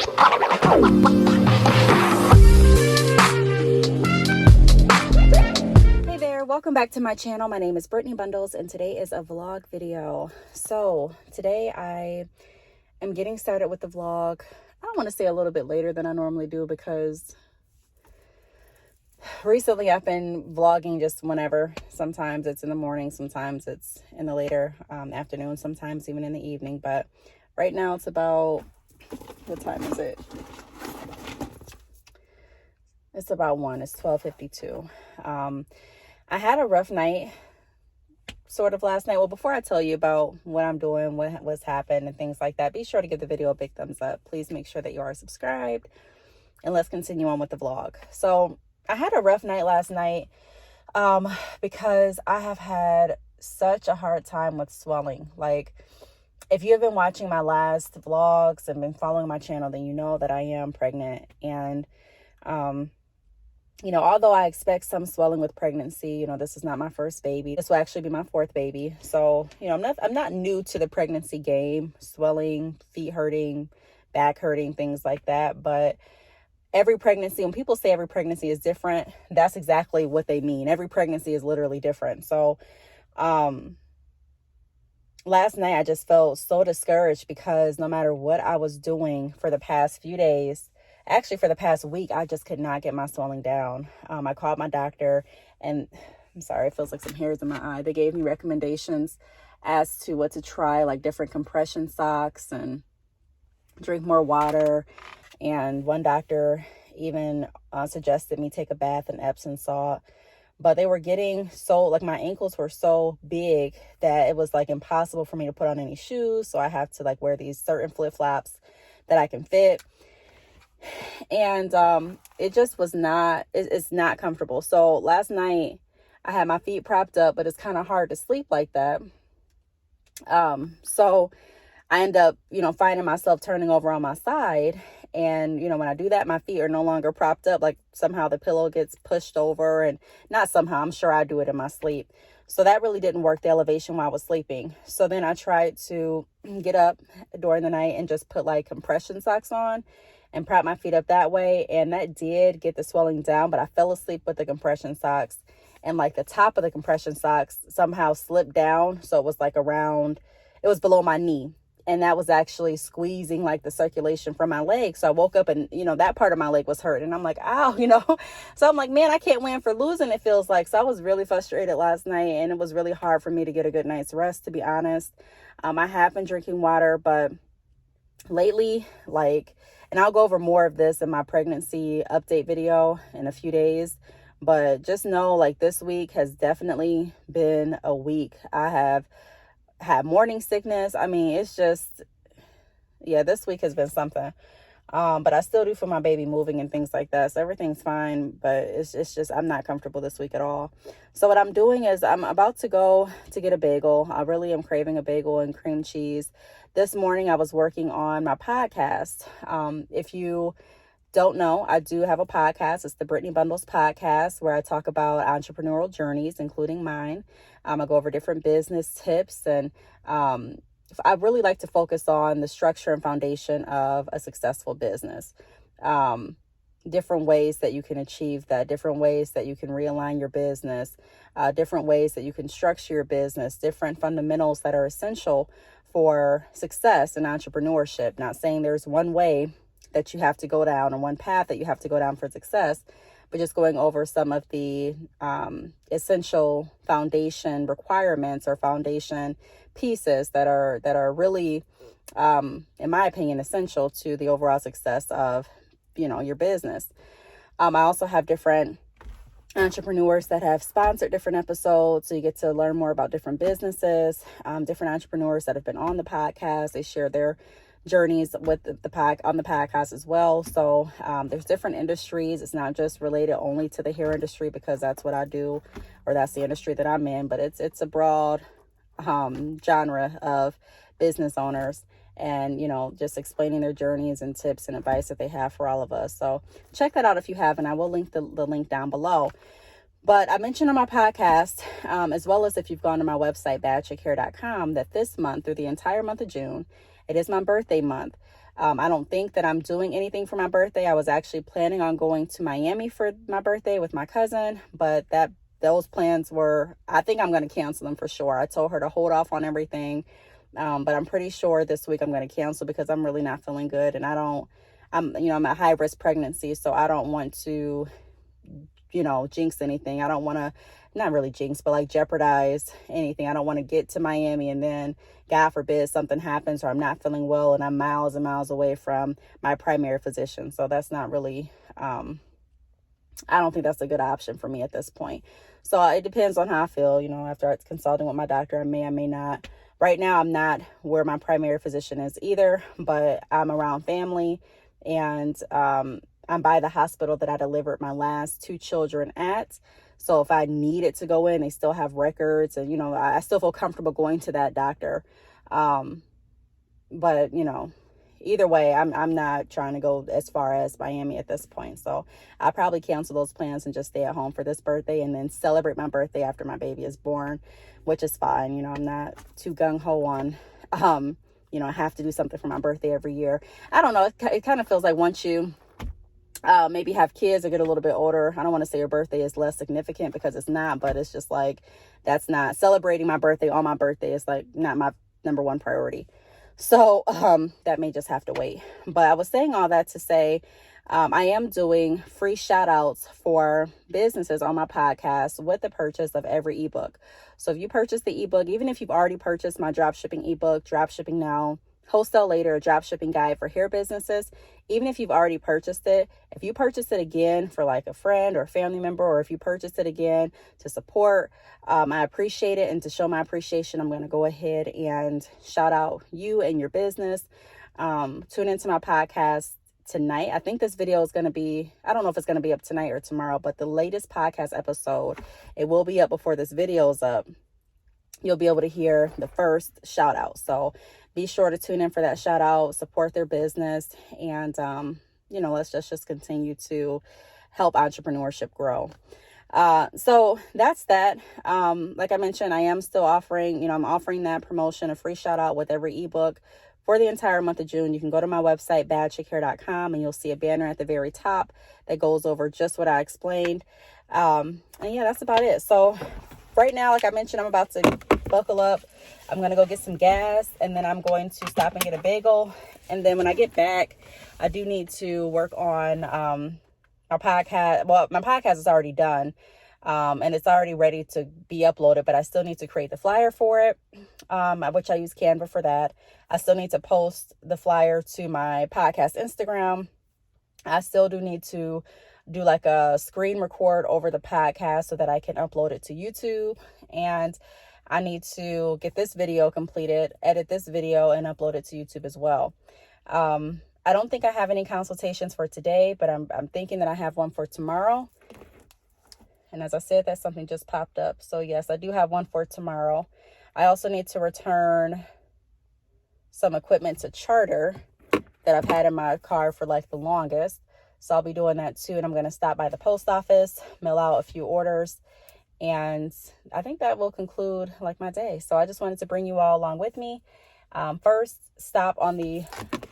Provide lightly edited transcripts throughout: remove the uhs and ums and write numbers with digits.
Hey there, welcome back to my channel. My name is Brittney Bundles and today is a vlog video. So today I am getting started with the vlog. I don't want to say a little bit later than I normally do because recently I've been vlogging just whenever. Sometimes it's in the morning, sometimes it's in the later afternoon, sometimes even in the evening. But right now it's about, what time is it? It's about 1. It's 12:52. I had a rough night sort of last night. Well, before I tell you about what I'm doing, what's happened and things like that, be sure to give the video a big thumbs up. Please make sure that you are subscribed and let's continue on with the vlog. So I had a rough night last night because I have had such a hard time with swelling. Like, if you have been watching my last vlogs and been following my channel, then you know that I am pregnant. And, you know, although I expect some swelling with pregnancy, you know, this is not my first baby. This will actually be my 4th baby. So, you know, I'm not new to the pregnancy game, swelling, feet hurting, back hurting, things like that. But every pregnancy, when people say every pregnancy is different, that's exactly what they mean. Every pregnancy is literally different. So, last night I just felt so discouraged because no matter what I was doing for the past few days, actually for the past week, I just could not get my swelling down. I called my doctor and I'm sorry, it feels like some hairs in my eye. They gave me recommendations as to what to try, like different compression socks and drink more water. And one doctor even suggested me take a bath in Epsom salt. But they were getting so, like, my ankles were so big that it was like impossible for me to put on any shoes. So I have to like wear these certain flip-flops that I can fit. And it just was not, it's not comfortable. So last night I had my feet propped up, but it's kind of hard to sleep like that. So I end up, you know, finding myself turning over on my side. And, you know, when I do that, my feet are no longer propped up. Like somehow the pillow gets pushed over, and not somehow, I'm sure I do it in my sleep. So that really didn't work, the elevation while I was sleeping. So then I tried to get up during the night and just put like compression socks on and prop my feet up that way. And that did get the swelling down, but I fell asleep with the compression socks, and like the top of the compression socks somehow slipped down. So it was like around, it was below my knee. And that was actually squeezing like the circulation from my leg. So I woke up and, you know, that part of my leg was hurt. And I'm like, ow, you know. So I'm like, man, I can't win for losing, it feels like. So I was really frustrated last night. And it was really hard for me to get a good night's rest, to be honest. I have been drinking water, but lately, like, and I'll go over more of this in my pregnancy update video in a few days. But just know, like, this week has definitely been a week. I have had morning sickness. I mean, it's just, yeah, this week has been something. But I still do feel my baby moving and things like that. So everything's fine, but it's just, I'm not comfortable this week at all. So what I'm doing is I'm about to go to get a bagel. I really am craving a bagel and cream cheese. This morning I was working on my podcast. If you don't know, I do have a podcast. It's the Brittney Bundles podcast, where I talk about entrepreneurial journeys, including mine. I go over different business tips, and I really like to focus on the structure and foundation of a successful business. Different ways that you can achieve that, different ways that you can realign your business, different ways that you can structure your business, different fundamentals that are essential for success in entrepreneurship. Not saying there's one way that you have to go down and one path that you have to go down for success, but just going over some of the essential foundation requirements or foundation pieces that are really, in my opinion, essential to the overall success of, you know, your business. I also have different entrepreneurs that have sponsored different episodes, so you get to learn more about different businesses, different entrepreneurs that have been on the podcast. They share their journeys with on the podcast as well. So there's different industries. It's not just related only to the hair industry, because that's what I do, or that's the industry that I'm in, but it's a broad genre of business owners, and, you know, just explaining their journeys and tips and advice that they have for all of us. So check that out if you haven't. I will link the link down below. But I mentioned on my podcast, as well as if you've gone to my website, badchickhair.com, that this month, through the entire month of June, it is my birthday month. I don't think that I'm doing anything for my birthday. I was actually planning on going to Miami for my birthday with my cousin, but those plans were, I think I'm going to cancel them for sure. I told her to hold off on everything. But I'm pretty sure this week I'm going to cancel because I'm really not feeling good. And I'm at high risk pregnancy. So I don't want to, jinx anything. I don't want to, not really jinx, but like jeopardize anything. I don't want to get to Miami and then God forbid something happens or I'm not feeling well and I'm miles and miles away from my primary physician. So that's not really, I don't think that's a good option for me at this point. So it depends on how I feel, after consulting with my doctor. I may not. Right now, I'm not where my primary physician is either, but I'm around family and I'm by the hospital that I delivered my last 2 children at. So if I needed to go in, they still have records and, I still feel comfortable going to that doctor. But, either way, I'm not trying to go as far as Miami at this point. So I'll probably cancel those plans and just stay at home for this birthday and then celebrate my birthday after my baby is born, which is fine. I'm not too gung-ho on, I have to do something for my birthday every year. I don't know. It kind of feels like once you maybe have kids or get a little bit older, I don't want to say your birthday is less significant because it's not, but it's just like, that's not celebrating my birthday on my birthday. Is like not my number one priority. So that may just have to wait. But I was saying all that to say, I am doing free shout outs for businesses on my podcast with the purchase of every ebook. So if you purchase the ebook, even if you've already purchased my dropshipping ebook, Dropshipping Now, Wholesale Later, Dropshipping Guide for Hair Businesses, even if you've already purchased it, if you purchase it again for like a friend or a family member, or if you purchase it again to support, I appreciate it. And to show my appreciation, I'm going to go ahead and shout out you and your business. Tune into my podcast tonight. I think this video is going to be, I don't know if it's going to be up tonight or tomorrow, but the latest podcast episode, it will be up before this video is up. You'll be able to hear the first shout out. So be sure to tune in for that shout out, support their business, and, let's just continue to help entrepreneurship grow. So that's that. Like I mentioned, I am still offering, I'm offering that promotion, a free shout out with every ebook for the entire month of June. You can go to my website, badchickhair.com, and you'll see a banner at the very top that goes over just what I explained. And yeah, that's about it. So right now, like I mentioned, I'm about to buckle up. I'm going to go get some gas, and then I'm going to stop and get a bagel. And then when I get back, I do need to work on my podcast. Well, my podcast is already done, and it's already ready to be uploaded, but I still need to create the flyer for it, which I use Canva for that. I still need to post the flyer to my podcast Instagram. I still do need to do like a screen record over the podcast so that I can upload it to YouTube. And I need to get this video completed, edit this video, and upload it to YouTube as well. I don't think I have any consultations for today, but I'm thinking that I have one for tomorrow. And as I said, that something just popped up. So yes, I do have one for tomorrow. I also need to return some equipment to Charter that I've had in my car for like the longest. So I'll be doing that too. And I'm going to stop by the post office, mail out a few orders. And I think that will conclude like my day. So I just wanted to bring you all along with me. First stop on the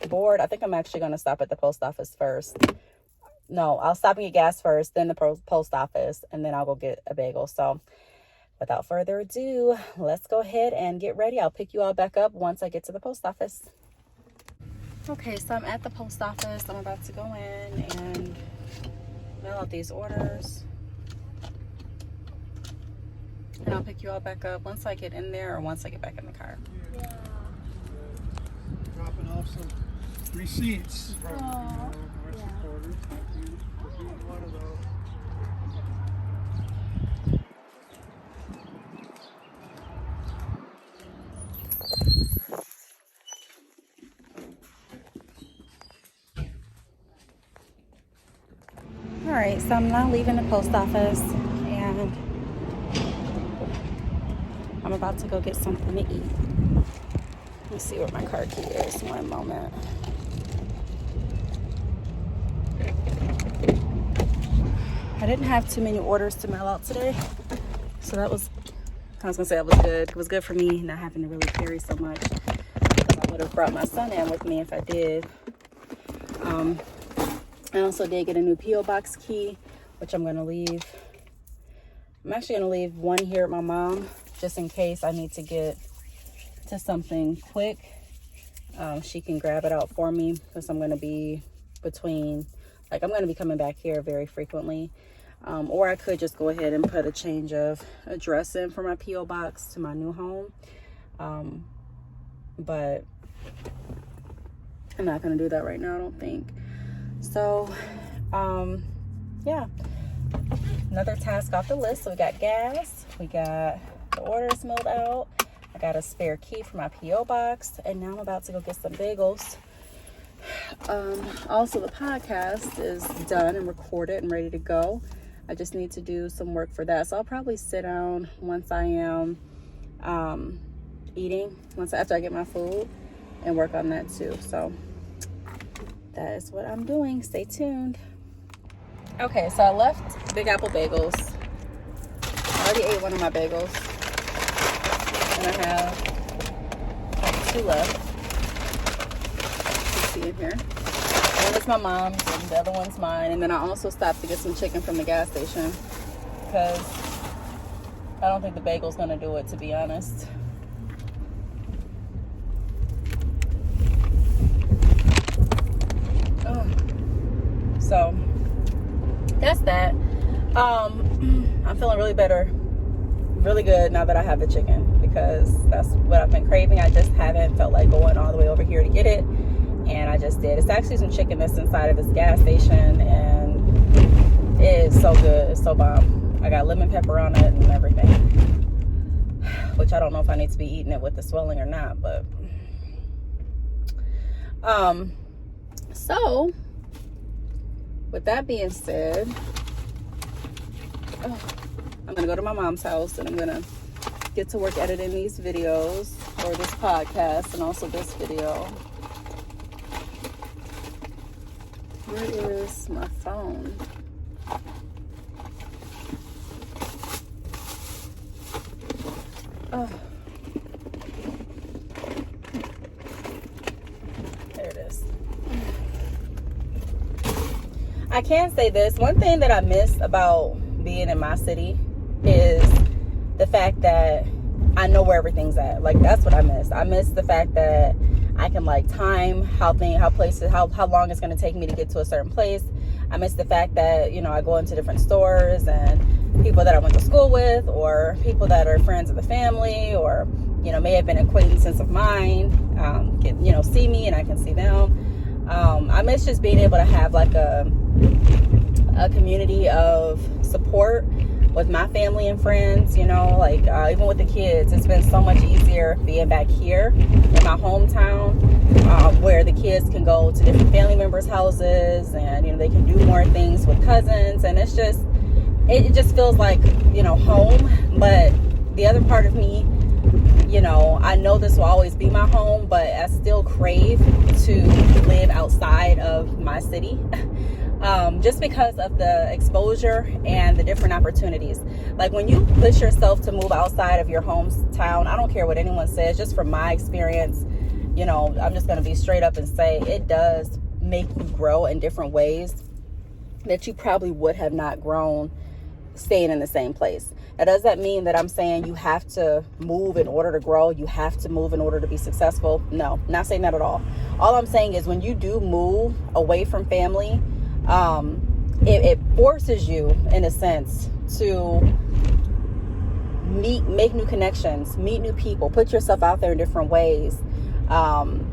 board. I think I'm actually going to stop at the post office first. No, I'll stop and get gas first, then the post office, and then I'll go get a bagel. So without further ado, let's go ahead and get ready. I'll pick you all back up once I get to the post office. Okay, so I'm at the post office. I'm about to go in and mail out these orders. And I'll pick you all back up once I get in there or once I get back in the car. Yeah. Dropping off some receipts from our supporters. Thank you for being one of those. All right, so I'm now leaving the post office and I'm about to go get something to eat. Let's see where my car key is. One moment. I didn't have too many orders to mail out today, so that was, I was gonna say that was good. It was good for me not having to really carry so much. I would have brought my son in with me if I did. I also did get a new P.O. box key, which I'm going to leave. I'm actually going to leave one here at my mom, just in case I need to get to something quick. She can grab it out for me, because I'm going to be I'm going to be coming back here very frequently. Or I could just go ahead and put a change of address in for my P.O. box to my new home. But I'm not going to do that right now, I don't think. So, yeah. Another task off the list. So we got gas. We got the orders milled out. I got a spare key for my P.O. box. And now I'm about to go get some bagels. Also, the podcast is done and recorded and ready to go. I just need to do some work for that. So I'll probably sit down once I am eating, after I get my food, and work on that too. So that is what I'm doing. Stay tuned. Okay, so I left Big Apple Bagels. I already ate one of my bagels, and I have 2 left. You see in here. One is my mom's, and the other one's mine. And then I also stopped to get some chicken from the gas station, because I don't think the bagel's gonna do it, to be honest. So that's that. I'm feeling really better, really good now that I have the chicken, because that's what I've been craving. I just haven't felt like going all the way over here to get it, and I just did. It's actually some chicken that's inside of this gas station, and it is so good. It's so bomb. I got lemon pepper on it and everything, which I don't know if I need to be eating it with the swelling or not, but so with that being said, I'm gonna go to my mom's house, and I'm gonna get to work editing these videos, or this podcast, and also this video. Where is my phone? Oh, there it is. I can say this. One thing that I miss about being in my city is the fact that I know where everything's at. Like, that's what I miss. I miss the fact that I can time how long it's going to take me to get to a certain place. I miss the fact that, I go into different stores, and people that I went to school with, or people that are friends of the family, or, may have been acquaintances of mine, see me and I can see them. I miss just being able to have a community of support with my family and friends, even with the kids. It's been so much easier being back here in my hometown, where the kids can go to different family members' houses, and they can do more things with cousins, and it just feels like home. But the other part of me, I know this will always be my home, but I still crave to live outside of my city. Just because of the exposure and the different opportunities. Like, when you push yourself to move outside of your hometown, I don't care what anyone says, just from my experience, I'm just going to be straight up and say it does make you grow in different ways that you probably would have not grown staying in the same place. Now, does that mean that I'm saying you have to move in order to grow? You have to move in order to be successful? No, not saying that at all. All I'm saying is, when you do move away from family, it forces you, in a sense, to make new connections, meet new people, put yourself out there in different ways, and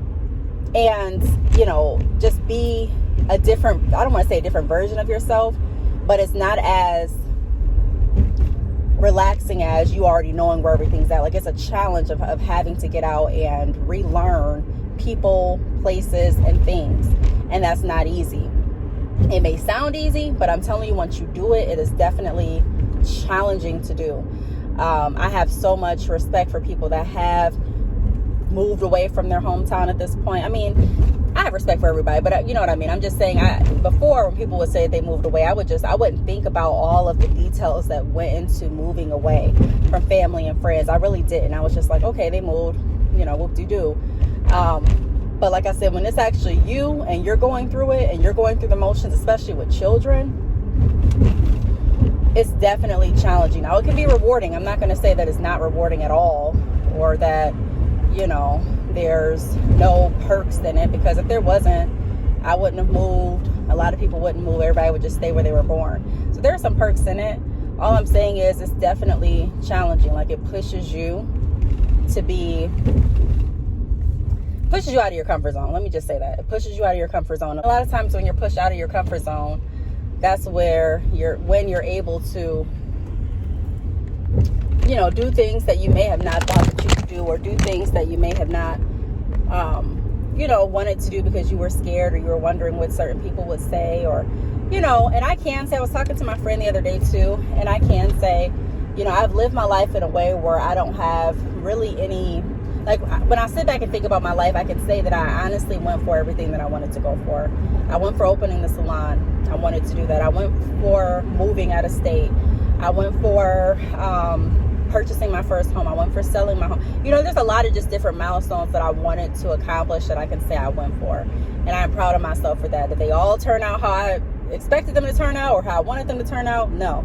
just be a different, I don't want to say a different version of yourself, but it's not as relaxing as you already knowing where everything's at. Like, it's a challenge of having to get out and relearn people, places, and things, and that's not easy. It may sound easy, but I'm telling you, once you do it, it is definitely challenging to do. I have so much respect for people that have moved away from their hometown at this point. I mean, I have respect for everybody, but you know what I mean? I'm just saying, before, when people would say they moved away, I wouldn't think about all of the details that went into moving away from family and friends. I really didn't. I was just like, okay, they moved, whoop-de-doo. But like I said, when it's actually you and you're going through it and you're going through the motions, especially with children, it's definitely challenging. Now, it can be rewarding. I'm not going to say that it's not rewarding at all, or that, there's no perks in it, because if there wasn't, I wouldn't have moved. A lot of people wouldn't move. Everybody would just stay where they were born. So there are some perks in it. All I'm saying is it's definitely challenging. Like, it pushes you out of your comfort zone. Let me just say that. It pushes you out of your comfort zone. A lot of times when you're pushed out of your comfort zone, that's where when you're able to, do things that you may have not thought that you could do, or do things that you may have not, wanted to do because you were scared, or you were wondering what certain people would say, or, and I can say, I was talking to my friend the other day too, and I can say, I've lived my life in a way where I don't have really any, like, when I sit back and think about my life, I can say that I honestly went for everything that I wanted to go for. I went for opening the salon. I wanted to do that. I went for moving out of state. I went for purchasing my first home. I went for selling my home. There's a lot of just different milestones that I wanted to accomplish that I can say I went for. And I'm proud of myself for that. Did they all turn out how I expected them to turn out, or how I wanted them to turn out? No,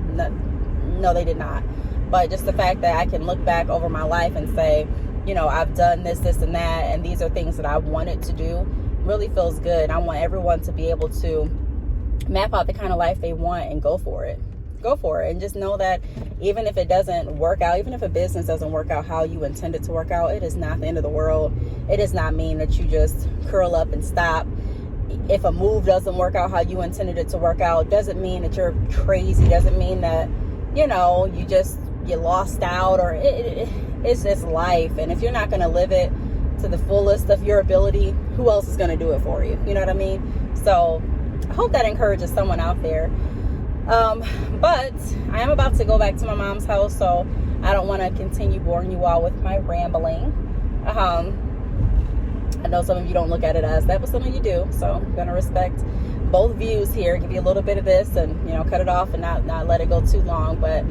they did not. But just the fact that I can look back over my life and say, I've done this, and that, and these are things that I wanted to do, really feels good. I want everyone to be able to map out the kind of life they want and go for it. And just know that even if it doesn't work out, even if a business doesn't work out how you intend it to work out, it is not the end of the world. It does not mean that you just curl up and stop. If a move doesn't work out how you intended it to work out, doesn't mean that you're crazy. Doesn't mean that, you lost out, or it's just life. And if you're not going to live it to the fullest of your ability, who else is going to do it for you? You know what I mean? So I hope that encourages someone out there. But I am about to go back to my mom's house, so I don't want to continue boring you all with my rambling. I know some of you don't look at it as that, but some of you do. So I'm going to respect both views here, give you a little bit of this, and, cut it off and not let it go too long. But,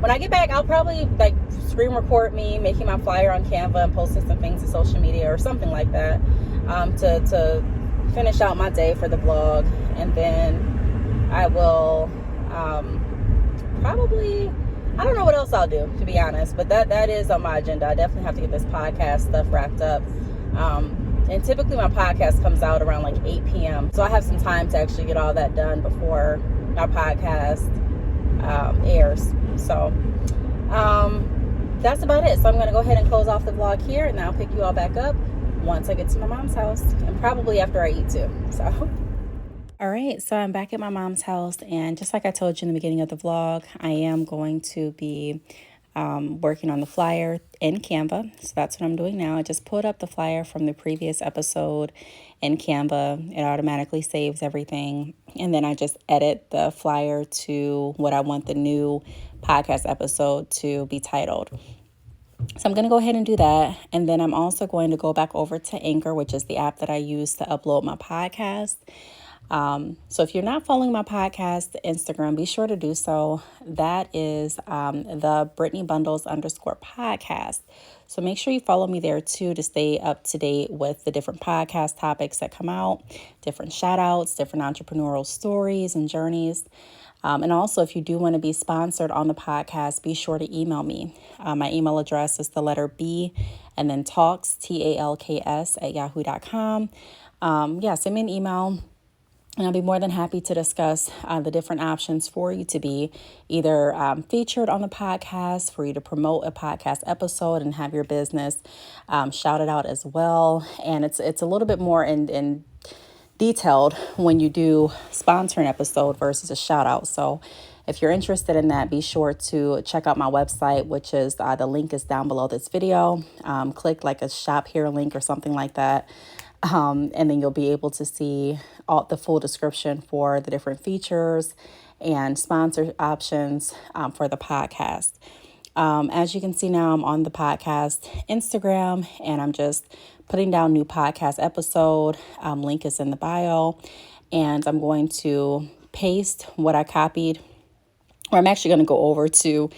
when I get back, I'll probably screen record me making my flyer on Canva and posting some things to social media or something like that, to finish out my day for the vlog. And then I will probably, I don't know what else I'll do, to be honest, but that is on my agenda. I definitely have to get this podcast stuff wrapped up. And typically my podcast comes out around 8 p.m. So I have some time to actually get all that done before my podcast airs. So that's about it. So I'm going to go ahead and close off the vlog here, and then I'll pick you all back up once I get to my mom's house, and probably after I eat too. So all right, so I'm back at my mom's house, and just like I told you in the beginning of the vlog, I am going to be working on the flyer in Canva. So that's what I'm doing now. I just pulled up the flyer from the previous episode in Canva. It automatically saves everything, and then I just edit the flyer to what I want the new podcast episode to be titled. So I'm going to go ahead and do that. And then I'm also going to go back over to Anchor, which is the app that I use to upload my podcast. So if you're not following my podcast Instagram, be sure to do so. That is the Brittney Bundles _podcast. So make sure you follow me there too, to stay up to date with the different podcast topics that come out, different shout outs, different entrepreneurial stories and journeys. And also, if you do want to be sponsored on the podcast, be sure to email me. My email address is the letter B and then Talks, TALKS @yahoo.com. Send me an email. And I'll be more than happy to discuss the different options for you to be either featured on the podcast, for you to promote a podcast episode and have your business shouted out as well. And it's a little bit more in detailed when you do sponsor an episode versus a shout out. So if you're interested in that, be sure to check out my website, which is the link is down below this video. Click a shop here link or something like that. And then you'll be able to see all the full description for the different features and sponsor options for the podcast. As you can see now, I'm on the podcast Instagram, and I'm just putting down new podcast episode. Link is in the bio, and I'm going to paste what I copied, or I'm actually going to go over to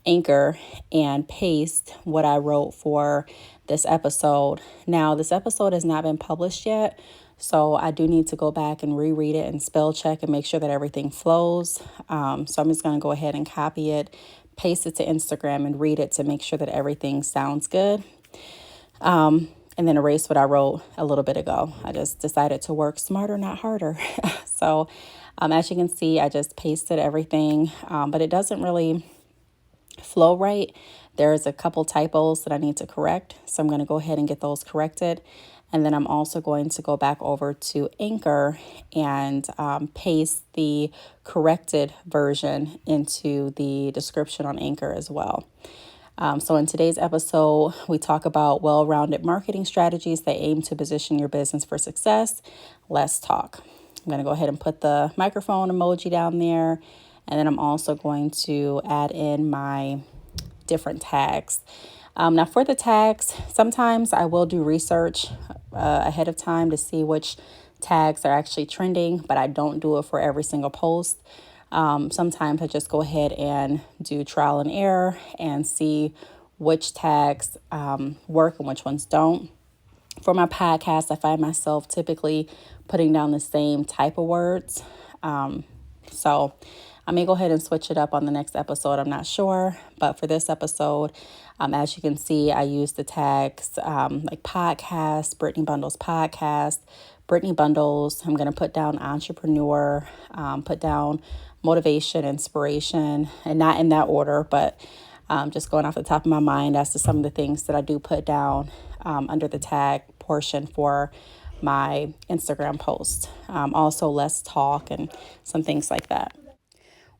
Anchor and paste what I wrote for this episode. Now, this episode has not been published yet, so I do need to go back and reread it and spell check and make sure that everything flows. So I'm just going to go ahead and copy it, paste it to Instagram, and read it to make sure that everything sounds good. And then erase what I wrote a little bit ago. I just decided to work smarter, not harder. So as you can see, I just pasted everything, but it doesn't really flow right. There's a couple typos that I need to correct. So I'm going to go ahead and get those corrected. And then I'm also going to go back over to Anchor and paste the corrected version into the description on Anchor as well. So in today's episode, we talk about well-rounded marketing strategies that aim to position your business for success. Let's talk. I'm going to go ahead and put the microphone emoji down there. And then I'm also going to add in my different tags. Now for the tags, sometimes I will do research ahead of time to see which tags are actually trending, but I don't do it for every single post. Sometimes I just go ahead and do trial and error and see which tags work and which ones don't. For my podcast, I find myself typically putting down the same type of words. So I may go ahead and switch it up on the next episode. I'm not sure. But for this episode, as you can see, I use the tags like podcast, Brittney Bundles podcast, Brittney Bundles. I'm going to put down entrepreneur, put down motivation, inspiration, and not in that order, but just going off the top of my mind as to some of the things that I do put down under the tag portion for my Instagram post. Also, let's talk and some things like that.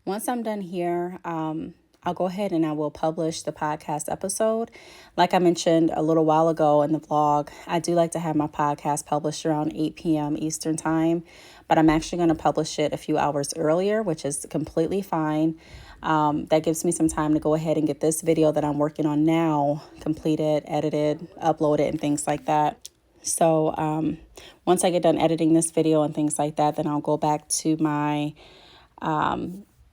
Once I'm done here, I'll go ahead and I will publish the podcast episode. Like I mentioned a little while ago in the vlog, I do like to have my podcast published around 8 p.m. Eastern time, but I'm actually going to publish it a few hours earlier, which is completely fine. That gives me some time to go ahead and get this video that I'm working on now completed, edited, uploaded, and things like that. So once I get done editing this video and things like that, then I'll go back to my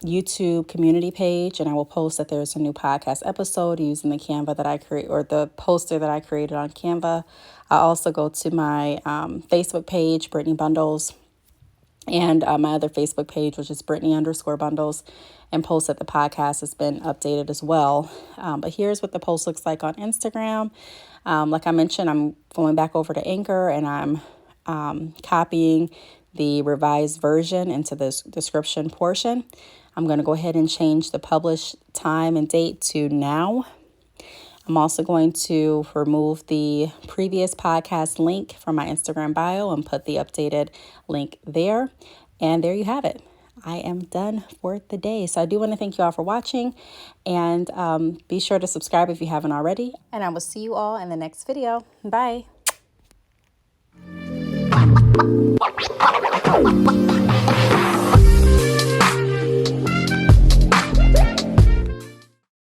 YouTube community page and I will post that there's a new podcast episode using the Canva that I create, or the poster that I created on Canva. I also go to my Facebook page, Brittney Bundles, and my other Facebook page, which is Brittney_Bundles, and post that the podcast has been updated as well. But here's what the post looks like on Instagram. Like I mentioned, I'm going back over to Anchor and I'm copying the revised version into the description portion. I'm going to go ahead and change the published time and date to now. I'm also going to remove the previous podcast link from my Instagram bio and put the updated link there. And there you have it. I am done for the day. So I do want to thank you all for watching, and be sure to subscribe if you haven't already. And I will see you all in the next video. Bye.